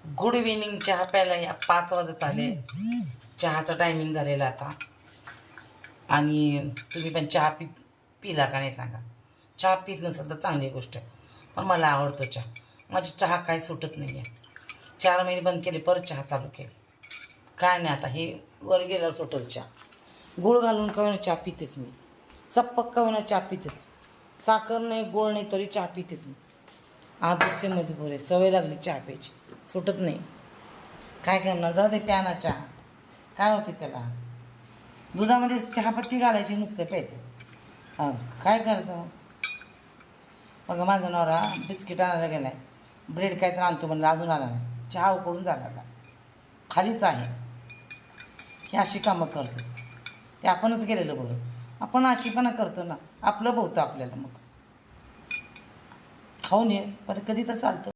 Good evening. चहा प्यायला या 5 वाजत आले. चहाचा टायमिंग झालेला आता. आणि तुम्ही पण चहा पिला का नाही सांगा. चहा पित नसेल तर चांगली गोष्ट आहे, पण मला आवडतो चहा. माझी चहा काय सुटत नाही आहे. 4 महिने बंद केले, परत चहा चालू केले. काय नाही, आता हे वर गेल्यावर सुटल चहा. गूळ घालून का चहा पितेच मी. सप्पक का चहा पितेच. साखर नाही, गोळ नाही, तरी चहा पितेच मी. आदतचे मजबूर आहे, सवय लागली चहा प्यायची, सुटत नाही. काय करणार, जाऊ दे, प्याना चहा. काय होते त्याला, दुधामध्ये चहापत्ती घालायची, नुसतं प्यायचं. हां, काय करायचं मग. बघा माझा नवरा बिस्किट आणायला गेला आहे, ब्रेड काय तर आणतो म्हणलं, अजून आला नाही. चहा उकळून झाला आता, खालीच आहे. ही अशी कामं करतो ते आपणच गेलेलं बघं. आपण अशीपणा करतो ना, आपलं भोवतं आपल्याला. मग खाऊन ये, पण कधी तर चालतं.